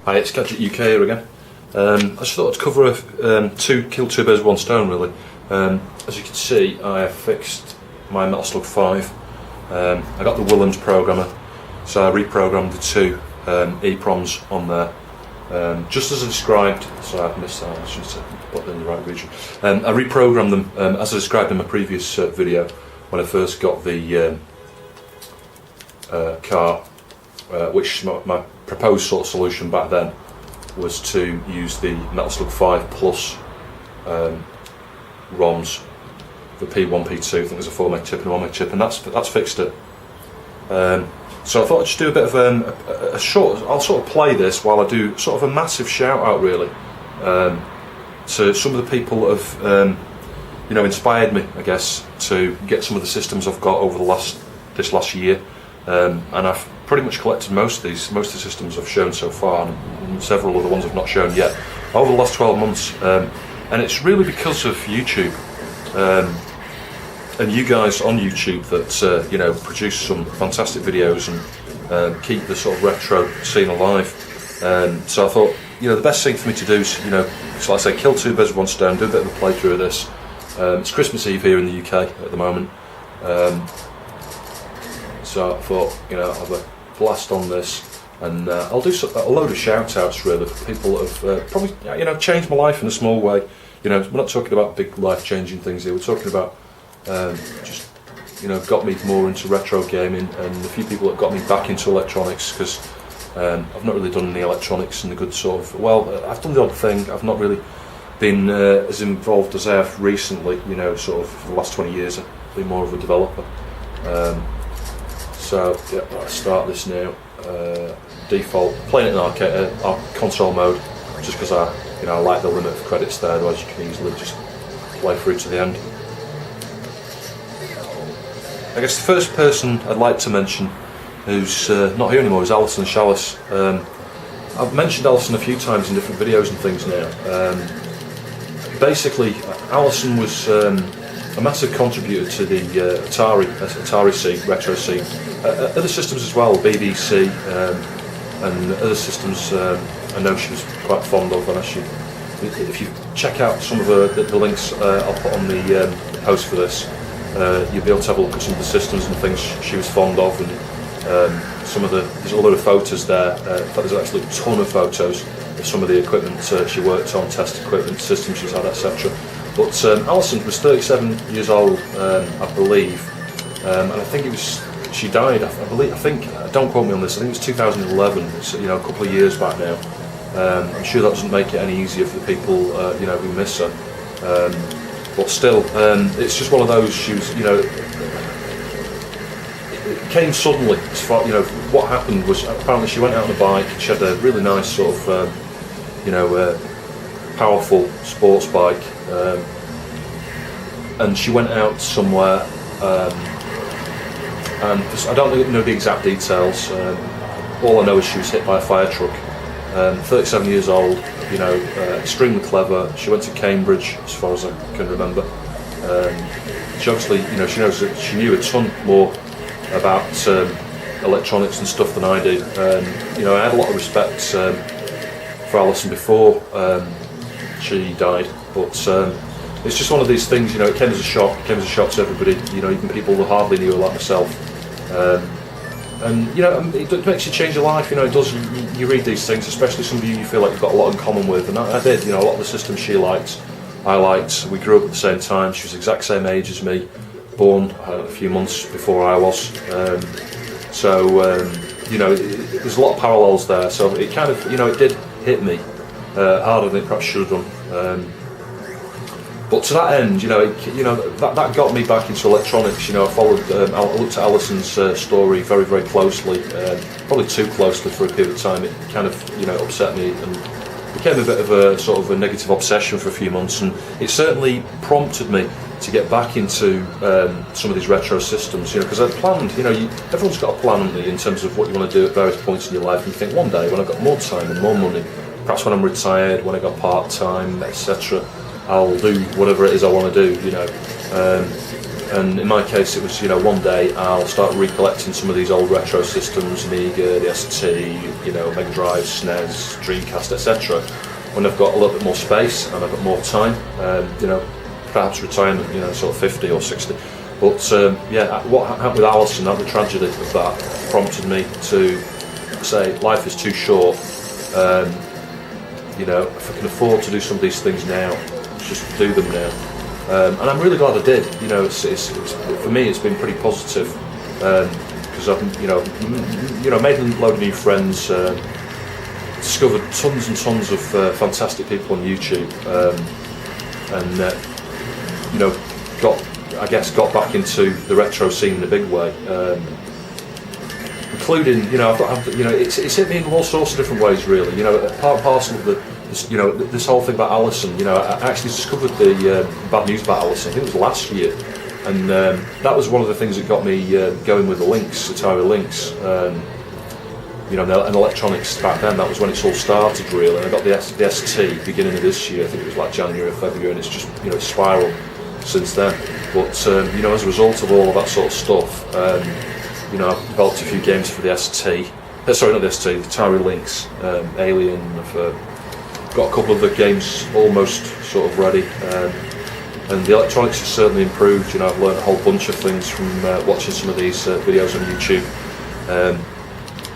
Hi, it's Gadget UK here again. I just thought I'd cover two kill two birds with one stone really. As you can see, I have fixed my Metal Slug 5. I got the Willems programmer, so I reprogrammed the two EEPROMs on there, just as I described. So I've missed that, I should have put them in the right region. I reprogrammed them as I described in my previous video when I first got the car, which my proposed sort of solution back then was to use the Metal Slug 5 Plus ROMs, the P1, P2, I think there's a 4 meg chip and a 1 meg chip, and that's fixed it. So I thought I'd just do a bit of a short, I'll sort of play this while I do sort of a massive shout out really to some of the people that have inspired me, I guess, to get some of the systems I've got over this last year, and I've pretty much collected most of the systems I've shown so far, and several other ones I've not shown yet over the last 12 months, and it's really because of YouTube and you guys on YouTube that produce some fantastic videos and keep the sort of retro scene alive. So I thought, the best thing for me to do is, so like I say, kill two birds with one stone, do a bit of a playthrough of this. It's Christmas Eve here in the UK at the moment, so I thought, I'll have a blast on this, and I'll do a load of shout outs really for people that have probably changed my life in a small way. We're not talking about big life changing things here, we're talking about just got me more into retro gaming, and a few people that got me back into electronics, because I've not really done any electronics in the good sort of, I've done the odd thing, I've not really been as involved as I have recently, sort of for the last 20 years I've been more of a developer. So yeah, let's start this now. Default, playing it in arcade, console mode, just because I like the limit of credits there, otherwise you can easily just play through to the end. I guess the first person I'd like to mention, who's not here anymore, is Alison Shallis. I've mentioned Alison a few times in different videos and things now. Basically, Alison was a massive contributor to the Atari scene, retro scene. Other systems as well, BBC, and other systems I know she was quite fond of, and actually, if you check out some of the links I'll put on the post for this, you'll be able to have a look at some of the systems and things she was fond of, and there's a lot of photos there. In fact, there's actually a ton of photos of some of the equipment she worked on, test equipment, systems she's had, etc. But Alison was 37 years old, I believe, and I think she died, don't quote me on this, I think it was 2011, it's, a couple of years back now. I'm sure that doesn't make it any easier for the people who miss her. But still, it's just one of those, she was, it came suddenly. As far, what happened was, apparently she went out on a bike, she had a really nice sort of, powerful sports bike, and she went out somewhere, and I don't know the exact details, all I know is she was hit by a fire truck. 37 years old, extremely clever. She went to Cambridge, as far as I can remember. She obviously, she knew a ton more about electronics and stuff than I did. I had a lot of respect for Alison before she died, but it's just one of these things. It came as a shock. It came as a shock to everybody. Even people who hardly knew her, like myself. And it makes you change your life. It does. You read these things, especially some of you feel like you've got a lot in common with, and I did. A lot of the systems she liked, I liked. We grew up at the same time. She was the exact same age as me, born a few months before I was. There's a lot of parallels there. So it kind of, it did hit me harder than it perhaps should have done. But to that end, that got me back into electronics. I followed, I looked at Alison's story very, very closely, probably too closely for a period of time. It kind of, upset me and became a bit of a sort of a negative obsession for a few months. And it certainly prompted me to get back into some of these retro systems. Because I planned, everyone's got a plan, haven't they, in terms of what you want to do at various points in your life. And you think one day when I've got more time and more money, perhaps when I'm retired, when I got part time, etc., I'll do whatever it is I want to do, And in my case, it was, one day I'll start recollecting some of these old retro systems, Amiga, the ST, Mega Drive, SNES, Dreamcast, etc. When I've got a little bit more space and I've got more time, perhaps retirement, sort of 50 or 60. But what happened with Alison, the tragedy of that, prompted me to say life is too short. If I can afford to do some of these things now, just do them now. And I'm really glad I did. It's for me, it's been pretty positive because I've made a load of new friends, discovered tons and tons of fantastic people on YouTube, and got back into the retro scene in a big way. Including, it's hit me in all sorts of different ways, really. Part and parcel of this whole thing about Alison. I actually discovered the bad news about Alison. I think it was last year, and that was one of the things that got me going with the Lynx, Atari Lynx. And electronics back then. That was when it all started, really. And I got the ST beginning of this year. I think it was like January or February, and it's just it's spiraled since then. But as a result of all of that sort of stuff. I've developed a few games for the ST. Sorry, not the ST, the Atari Lynx, Alien. I've got a couple of the games almost sort of ready. And the electronics has certainly improved. I've learned a whole bunch of things from watching some of these videos on YouTube.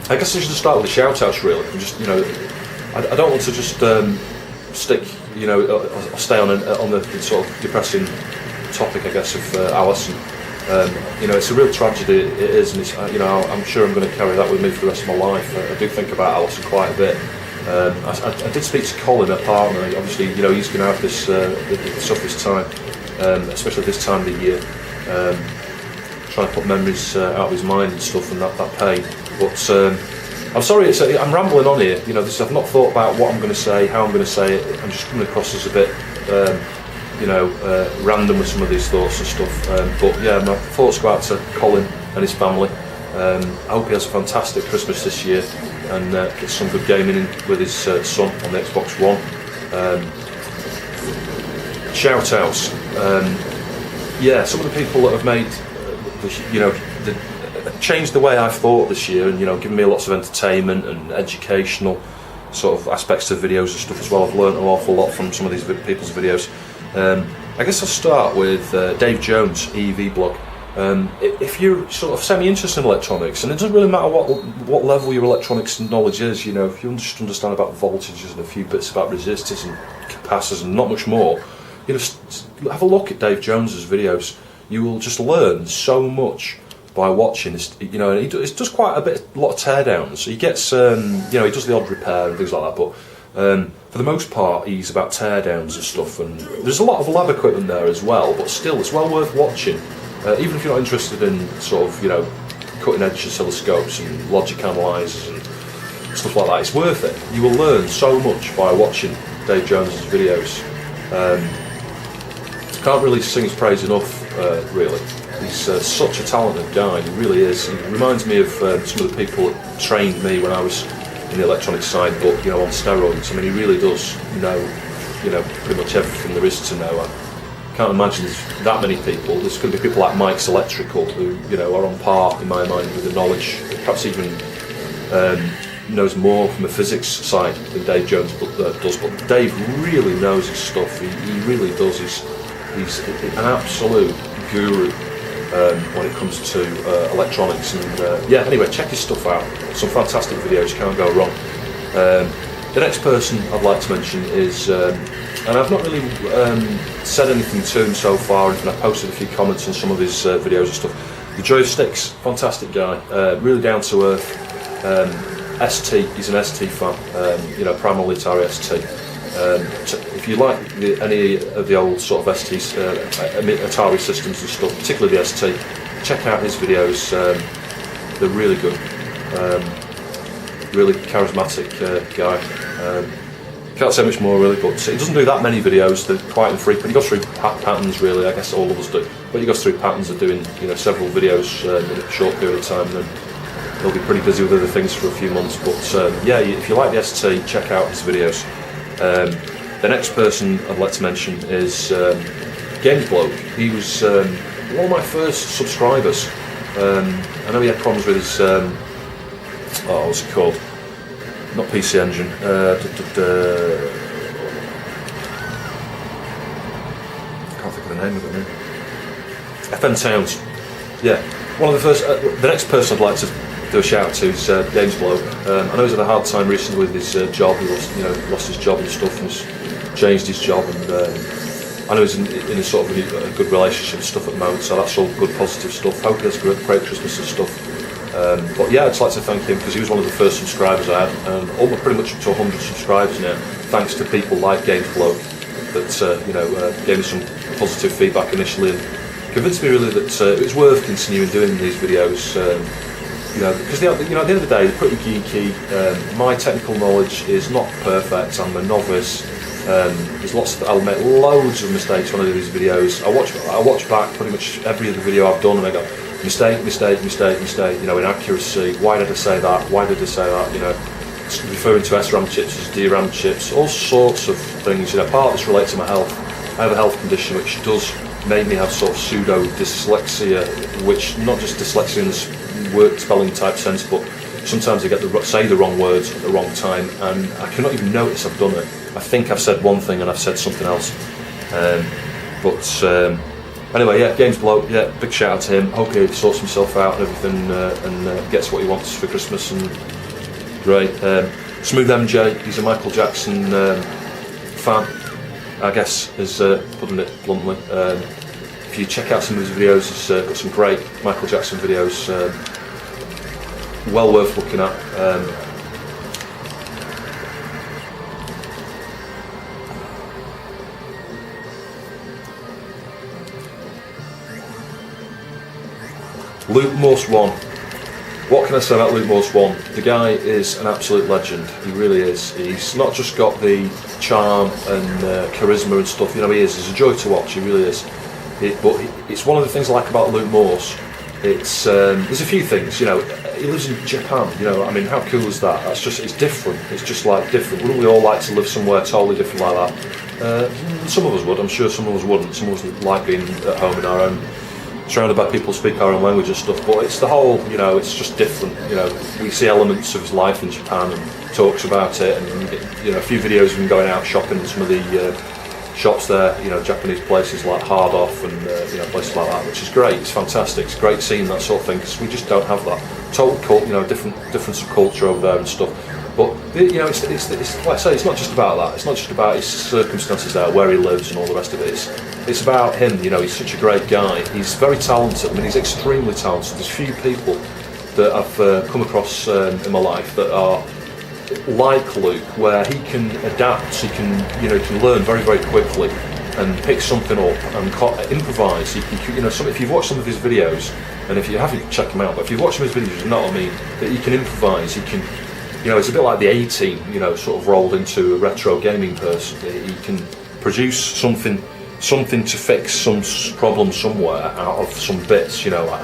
I guess I should start with the shout-outs, really. I don't want to just stick, or stay on the sort of depressing topic, I guess, of Alison. It's a real tragedy, it is, and I'm sure I'm going to carry that with me for the rest of my life. I do think about Alison quite a bit. I did speak to Colin, her partner. Obviously, he's going to have this toughest time, especially this time of the year, trying to put memories out of his mind and stuff, and that pain. But I'm sorry, I'm rambling on here. I've not thought about what I'm going to say, how I'm going to say it. I'm just coming across as a bit random with some of these thoughts and stuff. But yeah, my thoughts go out to Colin and his family. I hope he has a fantastic Christmas this year and gets some good gaming in with his son on the Xbox One. Shout outs. Some of the people that have made changed the way I've thought this year, and given me lots of entertainment and educational sort of aspects of videos and stuff as well. I've learned an awful lot from some of these people's videos. I guess I'll start with Dave Jones' EV blog. If you're sort of semi-interested in electronics, and it doesn't really matter what level your electronics knowledge is, if you just understand about voltages and a few bits about resistors and capacitors and not much more, have a look at Dave Jones's videos. You will just learn so much by watching. And he does quite a lot of teardowns. He gets, he does the odd repair and things like that, but for the most part, he's about teardowns and stuff. And there's a lot of lab equipment there as well, but still, it's well worth watching. Even if you're not interested in sort of, cutting edge oscilloscopes and logic analyzers and stuff like that, it's worth it. You will learn so much by watching Dave Jones's videos. Can't really sing his praise enough, really. He's such a talented guy, he really is. He reminds me of some of the people that trained me when I was in the electronics side, but on steroids. I mean, he really does know, pretty much everything there is to know. I can't imagine there's that many people. There's going to be people like Mike's Electrical who, are on par in my mind with the knowledge, perhaps even knows more from the physics side than Dave Jones does. But Dave really knows his stuff. He really does. He's an absolute guru when it comes to electronics. And anyway, check his stuff out. Some fantastic videos, you can't go wrong. The next person I'd like to mention is, and I've not really said anything to him so far, and I've posted a few comments on some of his videos and stuff. The Joysticks, fantastic guy, really down to earth. ST, he's an ST fan, primarily Atari ST. If you like any of the old sort of STs, Atari systems and stuff, particularly the ST, check out his videos. They're really good. Really charismatic guy. Can't say much more really, but he doesn't do that many videos. They're quite infrequent. He goes through patterns, really. I guess all of us do. But he goes through patterns of doing, several videos in a short period of time, and then he'll be pretty busy with other things for a few months. But if you like the ST, check out his videos. The next person I'd like to mention is Games Bloke. He was one of my first subscribers. I know he had problems with his, what's it called? Not PC Engine. Can't think of the name of it now. FN Towns. Yeah, one of the first. The next person I'd like to do a shout out to is Games Bloke. I know he's had a hard time recently with his job. He lost his job and stuff, and has changed his job. And I know he's in a sort of a good relationship and stuff at the moment, so that's all good, positive stuff. Hope he has a great Christmas and stuff. But yeah, I'd just like to thank him because he was one of the first subscribers I had, and almost pretty much up to 100 subscribers now, thanks to people like Games Bloke that gave me some positive feedback initially and convinced me really that it was worth continuing doing these videos. Because at the end of the day, they're pretty geeky. My technical knowledge is not perfect. I'm a novice. I'll make loads of mistakes when I do these videos. I watch back pretty much every other video I've done, and I go mistake, inaccuracy. Why did I say that? Why did I say that? Referring to SRAM chips as DRAM chips, all sorts of things. Part of this relates to my health. I have a health condition which does make me have sort of pseudo dyslexia, which not just dyslexia in this word spelling type sense, but sometimes I say the wrong words at the wrong time, and I cannot even notice I've done it. I think I've said one thing and I've said something else. Anyway, yeah, Games Bloke, yeah, big shout out to him. Hope he sorts himself out and everything and gets what he wants for Christmas. And great. Smooth MJ, he's a Michael Jackson fan, I guess, is putting it bluntly. If you check out some of his videos, he's got some great Michael Jackson videos, well worth looking at. Luke Morse 1. What can I say about Luke Morse 1? The guy is an absolute legend. He really is. He's not just got the charm and charisma and stuff. He is. He's a joy to watch. He really is. But it's one of the things I like about Luke Morse. There's a few things. He lives in Japan. How cool is that? It's different. It's just like different. Wouldn't we all like to live somewhere totally different like that? Some of us would. I'm sure some of us wouldn't. Some of us would like being at home in our own, surrounded by people who speak our own language and stuff, but it's the whole, it's just different. We see elements of his life in Japan and talks about it, and a few videos of him going out shopping in some of the shops there, Japanese places like Hard Off and places like that, which is great. It's fantastic. It's great seeing that sort of thing because we just don't have that total difference of culture over there and stuff. But it's like I say, it's not just about that. It's not just about his circumstances there, where he lives, and all the rest of it. It's about him. He's such a great guy. He's very talented. He's extremely talented. There's few people that I've come across in my life that are like Luke, where he can adapt. He can learn very, very quickly and pick something up and improvise. He can, if you've watched some of his videos, and if you haven't, check him out. But if you've watched some of his videos, you know what I mean. That he can improvise. He can. It's a bit like the A-Team, sort of rolled into a retro gaming person. He can produce something to fix some problem somewhere out of some bits. I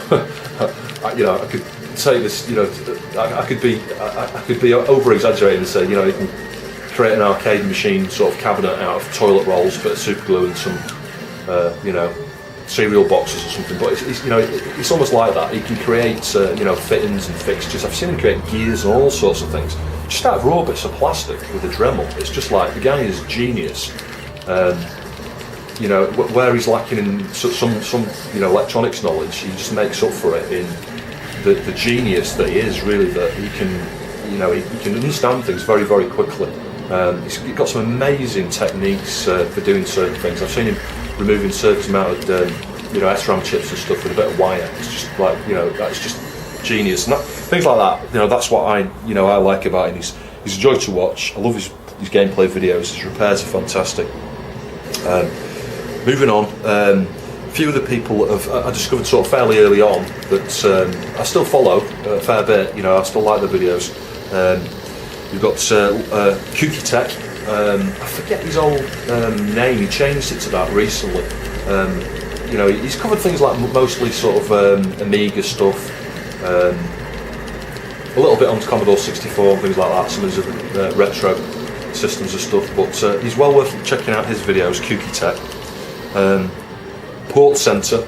could say this. I could be over exaggerating and say, he can create an arcade machine sort of cabinet out of toilet rolls, a bit of super glue, and some, cereal boxes or something. But it's almost like that. He can create fittings and fixtures. I've seen him create gears and all sorts of things just out of raw bits of plastic with a Dremel. It's just like the guy is genius. Where he's lacking in some electronics knowledge, he just makes up for it in the genius that he is. Really, that he can he can understand things very, very quickly. He's got some amazing techniques for doing certain things. I've seen him removing certain amount of SRAM chips and stuff with a bit of wire. It's just like that's just genius. And things like that. That's what I like about him. He's a joy to watch. I love his gameplay videos. His repairs are fantastic. Moving on. A few of the people I discovered sort of fairly early on that I still follow a fair bit. I still like the videos. We've got Kooky Tech. I forget his old name. He changed it to that recently. He's covered things like mostly sort of Amiga stuff, a little bit on Commodore 64 and things like that. Some of his retro systems and stuff. But he's well worth checking out his videos. Kooky Tech. Port Center.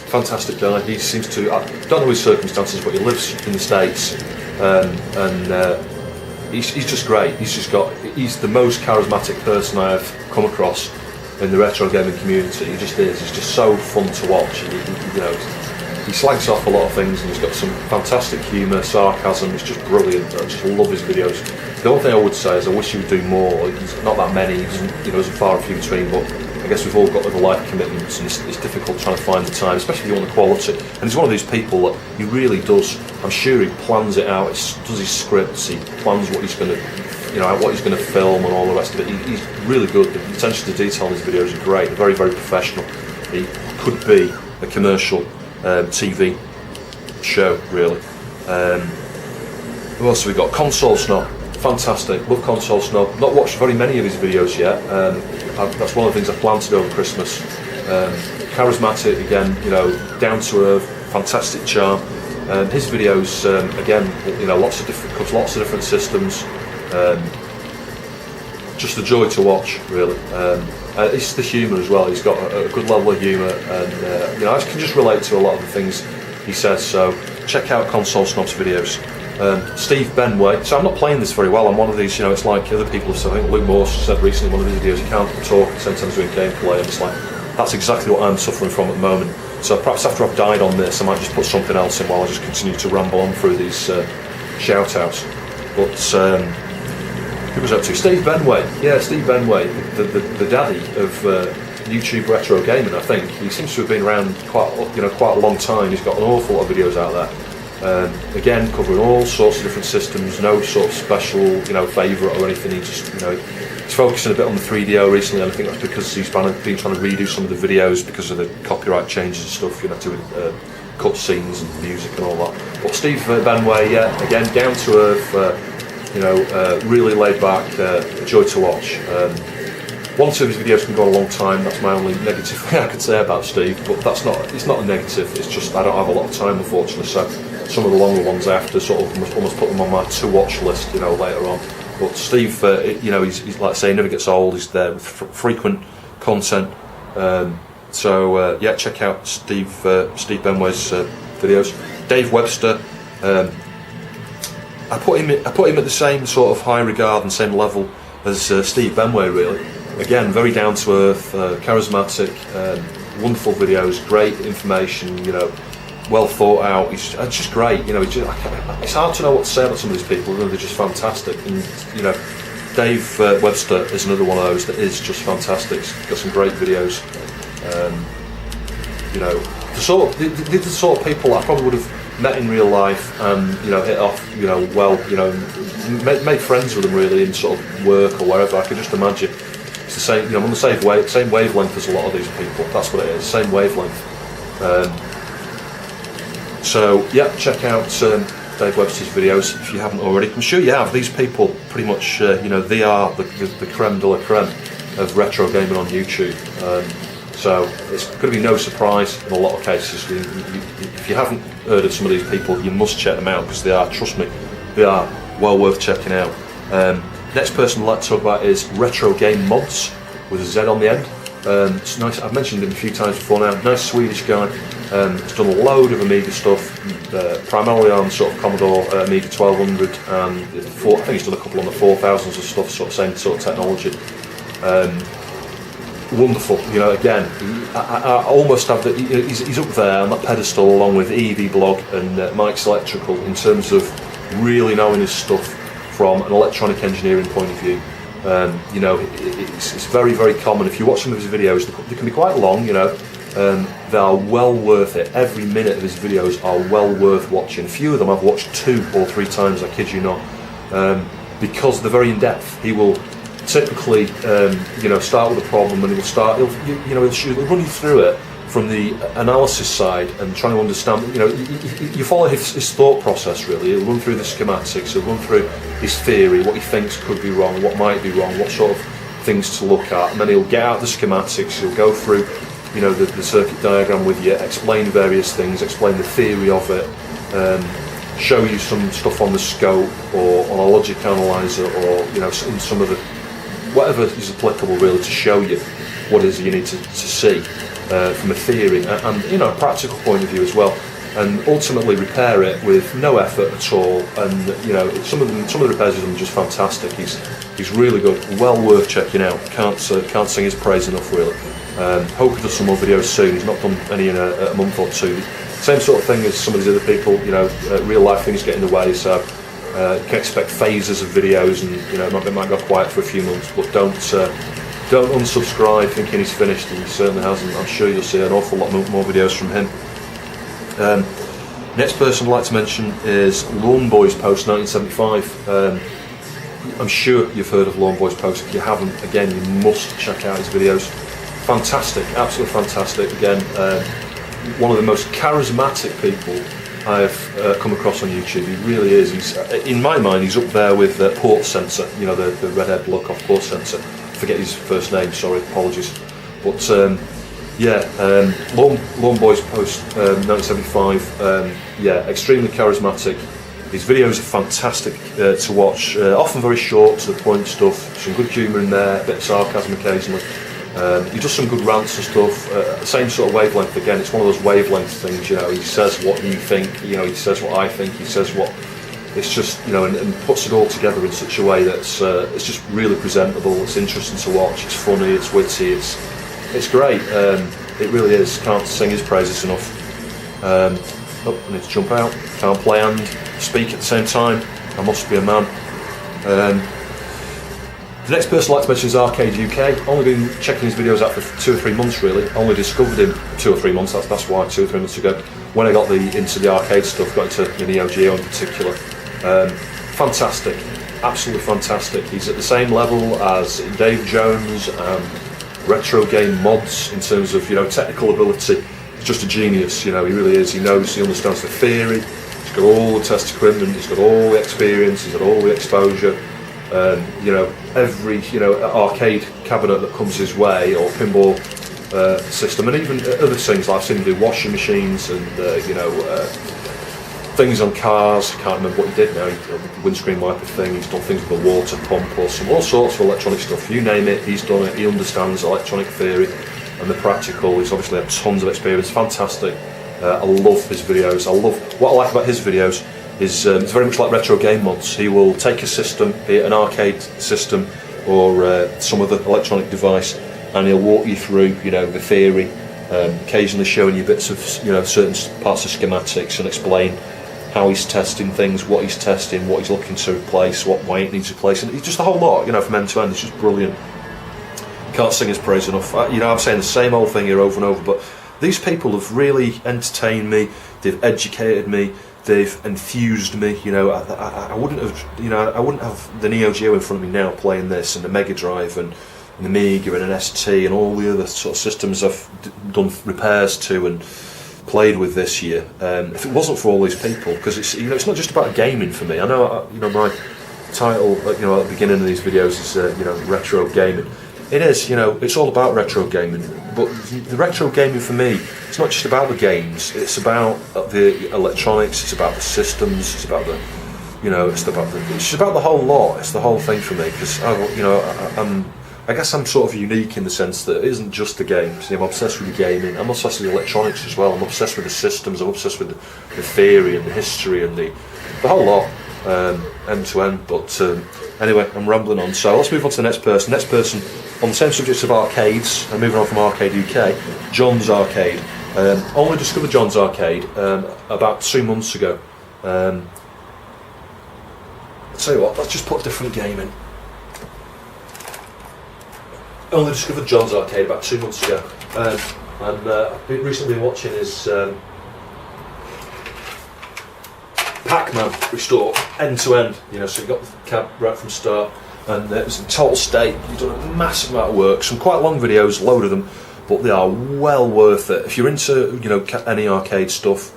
fantastic guy. He seems to, I don't know his circumstances, but he lives in the States, and he's just great. He's the most charismatic person I have come across in the retro gaming community. He just is. He's just so fun to watch. He slags off a lot of things, and he's got some fantastic humour, sarcasm. It's just brilliant. I just love his videos. The only thing I would say is I wish he would do more. He's not that many. There's far and few between, but I guess we've all got other life commitments, and it's difficult trying to find the time, especially if you want the quality. And he's one of these people that he really does. I'm sure he plans it out. Does his scripts. He plans what he's going to, what he's going to film and all the rest of it. He's really good. The attention to detail in his videos are great. They're very, very professional. He could be a commercial TV show, really. Who else have we got? Console Snob. Fantastic. Love Console Snob. Not watched very many of his videos yet. That's one of the things I plan to do over Christmas. Charismatic, again, down to earth, fantastic charm. His videos, again, lots of different systems. Just a joy to watch, really. It's the humour as well. He's got a good level of humour, and I can just relate to a lot of the things he says. So check out Console Snob's videos. Steve Benway. So I'm not playing this very well. I'm one of these, it's like other people have said. I think Luke Morse said recently in one of his videos, you can't talk at the same time as doing gameplay, and it's like, that's exactly what I'm suffering from at the moment. So perhaps after I've died on this, I might just put something else in while I just continue to ramble on through these shout-outs. But who was up to? Steve Benway. Yeah, Steve Benway, the daddy of YouTube retro gaming, I think. He seems to have been around quite a long time. He's got an awful lot of videos out there. Again, covering all sorts of different systems, no sort of special, favourite or anything. He just, he's focusing a bit on the 3DO recently, and I think that's because he's been trying to redo some of the videos because of the copyright changes and stuff, doing cut scenes and music and all that. But Steve Benway, yeah, again, down to earth, really laid back, a joy to watch. One or two of his videos can go on a long time. That's my only negative thing I could say about Steve, but it's not a negative. It's just I don't have a lot of time, unfortunately. So some of the longer ones I have to sort of almost put them on my to-watch list, later on. But Steve, he's like I say, never gets old. He's there with frequent content. So check out Steve Benway's videos. Dave Webster. I put him at the same sort of high regard and same level as Steve Benway, really. Again, very down to earth, charismatic, wonderful videos, great information, well thought out. He's just great, it's hard to know what to say about some of these people. They're just fantastic, and Dave Webster is another one of those that is just fantastic. He's got some great videos. The sort of people I probably would have met in real life and hit off, made friends with them really in sort of work or wherever. I could just imagine. It's the same, I'm on the same wavelength as a lot of these people. That's what it is, same wavelength. So yeah, check out Dave Webster's videos if you haven't already. I'm sure you have. These people pretty much, they are the creme de la creme of retro gaming on YouTube. So it's going to be no surprise in a lot of cases. If you haven't heard of some of these people, you must check them out because they are, trust me, they are well worth checking out. Next person I'd like to talk about is Retro Game Mods with a Z on the end. It's nice. I've mentioned him a few times before now. Nice Swedish guy. He's done a load of Amiga stuff, primarily on sort of Commodore Amiga 1200, and I think he's done a couple on the 4000s and stuff, sort of same sort of technology. Wonderful, again, I almost have that. He's up there on that pedestal along with EV Blog and Mike's Electrical in terms of really knowing his stuff from an electronic engineering point of view. It's very, very common. If you watch some of his videos, they can be quite long, they are well worth it. Every minute of his videos are well worth watching. A few of them I've watched 2 or 3 times, I kid you not, because they're very in-depth. He will typically, start with a problem, and he'll run you through it from the analysis side and trying to understand. You follow his thought process really. He'll run through the schematics. He'll run through his theory, what he thinks could be wrong, what might be wrong, what sort of things to look at, and then he'll get out the schematics. He'll go through, the circuit diagram with you, explain various things, explain the theory of it. Show you some stuff on the scope or on a logic analyzer, or in some of the whatever is applicable really to show you what it is you need to see. from a theory and you know, a practical point of view as well, and ultimately repair it with no effort at all. And you know, some of the repairs he's done are just fantastic. He's really good, well worth checking out. Can't sing his praise enough, really. Hope he does some more videos soon. He's not done any in a month or two. Same sort of thing as some of these other people. You know, real life things get in the way, so you can expect phases of videos, and you know, it might go quiet for a few months. But don't unsubscribe thinking he's finished. He certainly hasn't. I'm sure you'll see an awful lot more videos from him. Next person I'd like to mention is Lawn Boys Post 1975. I'm sure you've heard of Lawn Boys Post. If you haven't, again, you must check out his videos. Fantastic, absolutely fantastic. Again, one of the most charismatic people I've come across on YouTube. He really is. He's, in my mind, he's up there with Port Sensor. You know, the redhead bloke off Port Sensor. Forget his first name. Sorry, apologies. But yeah, Lawn Boys Post 1975. Yeah, extremely charismatic. His videos are fantastic to watch. Often very short, to the point stuff. Some good humour in there, a bit of sarcasm occasionally. He does some good rants and stuff. Same sort of wavelength again. It's one of those wavelength things. You know, he says what you think. You know, he says what I think. He says what. It's just, you know, and puts it all together in such a way that's it's just really presentable. It's interesting to watch. It's funny. It's witty. It's great. It really is. Can't sing his praises enough. Oh, I need to jump out. Can't play and speak at the same time. I must be a man. The next person I'd like to mention is Arcade UK. Only been checking his videos out for 2 or 3 months, really. Only discovered him 2 or 3 months. That's why 2 or 3 months ago, when I got into the arcade stuff, got into the Neo Geo in particular. Fantastic, absolutely fantastic. He's at the same level as Dave Jones and Retro Game Mods in terms of, you know, technical ability. He's just a genius. You know, he really is. He understands the theory. He's got all the test equipment. He's got all the experience. He's got all the exposure. You know, every arcade cabinet that comes his way, or pinball system, and even other things like I've seen him do washing machines and things on cars. I can't remember what he did now. The windscreen wiper thing. He's done things with a water pump or all sorts of electronic stuff. You name it, he's done it. He understands electronic theory and the practical. He's obviously had tons of experience. Fantastic. I love his videos. What I like about his videos is it's very much like Retro Game Mods. He will take a system, be it an arcade system or some other electronic device, and he'll walk you through, you know, the theory, occasionally showing you bits of, you know, certain parts of schematics, and explain how he's testing things, what he's testing, what he's looking to replace, why it needs replacing. It's just a whole lot, you know, from end to end. It's just brilliant. Can't sing his praise enough. You know, I'm saying the same old thing here over and over, but these people have really entertained me. They've educated me. They've enthused me. You know, I wouldn't have the Neo Geo in front of me now playing this, and the Mega Drive and the Amiga and an ST and all the other sort of systems I've done repairs to and played with this year. If it wasn't for all these people, because it's, you know, it's not just about gaming for me. I know, you know, my title, you know, at the beginning of these videos is you know, retro gaming. It is, you know, it's all about retro gaming, but the retro gaming for me, it's not just about the games, it's about the electronics, it's about the systems, it's about the, you know, it's about the whole lot. It's the whole thing for me, because, you know, I guess I'm sort of unique in the sense that it isn't just the games. I'm obsessed with the gaming, I'm obsessed with the electronics as well, I'm obsessed with the systems, I'm obsessed with the theory and the history and the whole lot, end to end. But anyway, I'm rambling on, so let's move on to the next person. Next person, on the same subject of arcades, and moving on from Arcade UK, John's Arcade. Only discovered John's Arcade about 2 months ago. I'll tell you what, let's just put a different game in. Only discovered John's Arcade about 2 months ago, and I've recently been watching his Pac-Man restore end to end. You know, so you got the cab right from start, and it was in total state. You've done a massive amount of work, some quite long videos, a load of them, but they are well worth it. If you're into, you know, any arcade stuff,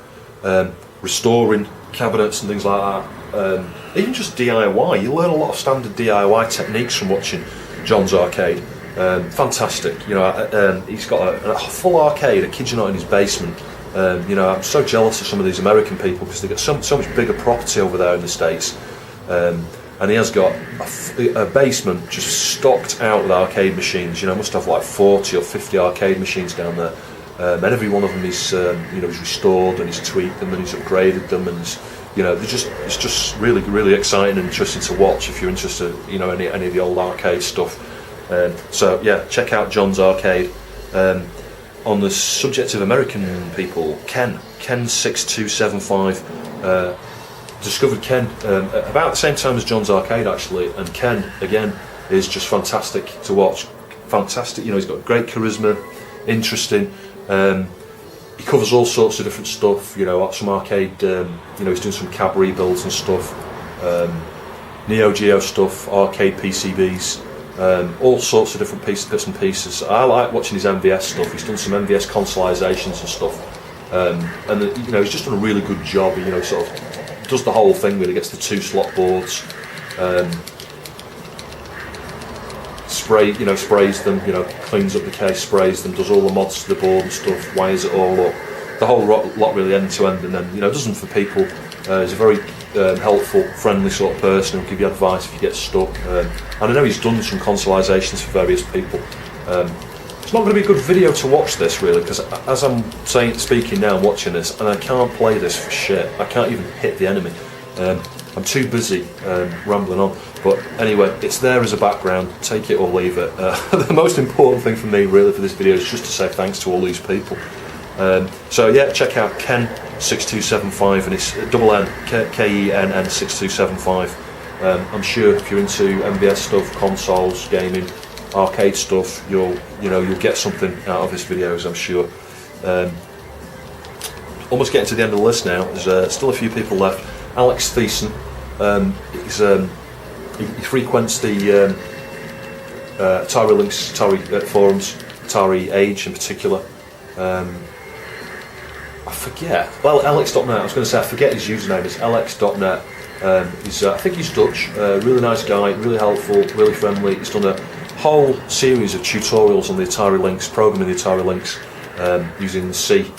restoring cabinets and things like that, even just DIY, you learn a lot of standard DIY techniques from watching John's Arcade. Fantastic, you know. He's got a full arcade, I kid you not, in his basement. You know, I'm so jealous of some of these American people because they've got so much bigger property over there in the States. And he has got a basement just stocked out with arcade machines. You know, must have like 40 or 50 arcade machines down there. and every one of them is he's restored and he's tweaked them and he's upgraded them, and it's just really exciting and interesting to watch if you're interested any of the old arcade stuff. So yeah, check out John's Arcade. On the subject of American people, Ken6275 discovered Ken about the same time as John's Arcade actually, and Ken again is just fantastic to watch. Fantastic, he's got great charisma, interesting. He covers all sorts of different stuff. Some arcade. He's doing some cab rebuilds and stuff, Neo Geo stuff, arcade PCBs. All sorts of different bits and pieces. I like watching his MVS stuff. He's done some MVS consolizations and stuff, and he's just done a really good job. He sort of does the whole thing. Really gets the 2 slot boards, sprays them. Cleans up the case, sprays them, does all the mods to the board and stuff, wires it all up. The whole lot really end to end, and then does them for people. He's a very helpful, friendly sort of person who'll give you advice if you get stuck. And I know he's done some consolizations for various people. It's not going to be a good video to watch this really, because as I'm speaking now, I'm watching this, and I can't play this for shit. I can't even hit the enemy. I'm too busy rambling on. But anyway, it's there as a background. Take it or leave it. The most important thing for me really for this video is just to say thanks to all these people. So yeah, check out Ken6275, and it's double N, Kenn 6275. I'm sure if you're into MVS stuff, consoles, gaming, arcade stuff, you'll get something out of this video, as I'm sure. Almost getting to the end of the list now. There's still a few people left. Alex Thissen, he frequents the Atari Links, Atari forums, Atari Age in particular. I forget. Well, Alex.net. I was going to say I forget his username. It's Alex.net. I think he's Dutch. Really nice guy. Really helpful. Really friendly. He's done a whole series of tutorials on the Atari Lynx, programming the Atari Lynx, using the C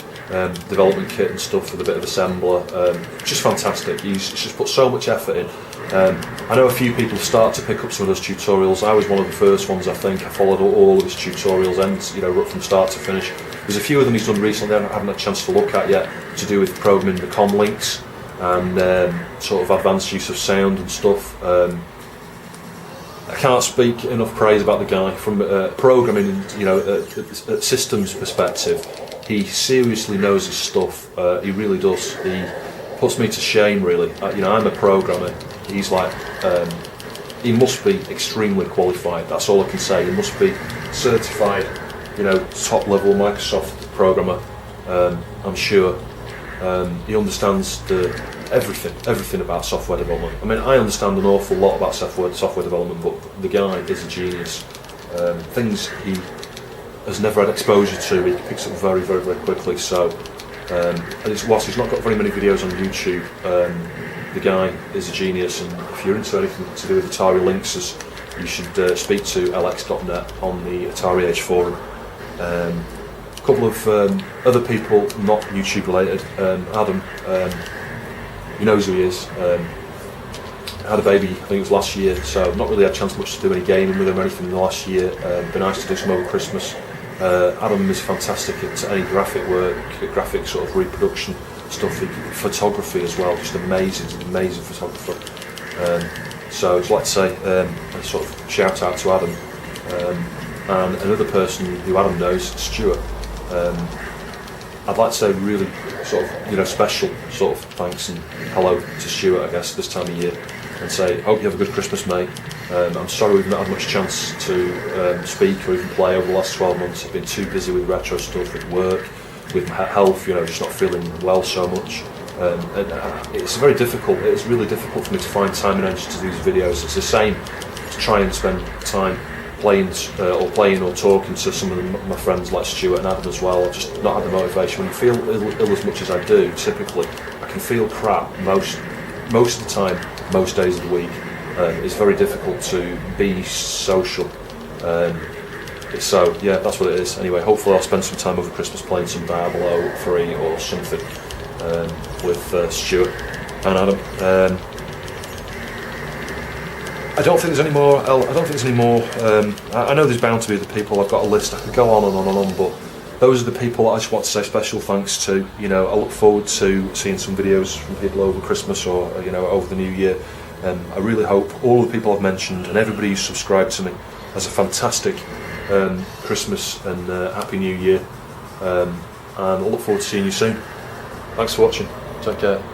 development kit and stuff with a bit of assembler. Just fantastic. He's just put so much effort in. I know a few people start to pick up some of those tutorials. I was one of the first ones. I think I followed all of his tutorials and from start to finish. There's a few of them he's done recently I haven't had a chance to look at yet, to do with programming the com links and sort of advanced use of sound and stuff. I can't speak enough praise about the guy from programming. A systems perspective, he seriously knows his stuff. He really does. He puts me to shame really. I'm a programmer. He's like, he must be extremely qualified. That's all I can say. He must be certified, top level Microsoft programmer. I'm sure. He understands everything about software development. I mean, I understand an awful lot about software development, but the guy is a genius. Things he has never had exposure to, he picks up very quickly. So, whilst he's not got very many videos on YouTube, the guy is a genius. And if you're into anything to do with Atari Lynxes, you should speak to Alex.net on the Atari Age forum. A couple of other people, not YouTube related. Adam, he knows who he is. Had a baby, I think it was last year, so I've not really had a chance much to do any gaming with him or anything in the last year. Been nice to do some over Christmas. Adam is fantastic at any graphic work, graphic sort of reproduction stuff, photography as well, just amazing photographer. So I'd like to say a sort of shout out to Adam. And another person who Adam knows, Stuart. I'd like to say really sort of special sort of thanks and hello to Stuart, I guess, this time of year, and say hope you have a good Christmas, mate. I'm sorry we've not had much chance to speak or even play over the last 12 months. I've been too busy with retro stuff, with work, with health, just not feeling well so much. It's very difficult. It's really difficult for me to find time and energy to do these videos. It's the same to try and spend time playing or talking to some of my friends like Stuart and Adam as well. I've just not had the motivation. When you feel ill as much as I do, typically, I can feel crap most of the time, most days of the week. It's very difficult to be social. So yeah, that's what it is. Anyway, hopefully I'll spend some time over Christmas playing some Diablo 3 or something with Stuart and Adam. I don't think there's any more. I know there's bound to be other people. I've got a list. I could go on and on and on, but those are the people I just want to say special thanks to. You know, I look forward to seeing some videos from people over Christmas or, you know, over the new year. I really hope all the people I've mentioned and everybody who's subscribed to me has a fantastic Christmas and Happy New Year. And I look forward to seeing you soon. Thanks for watching. Take care.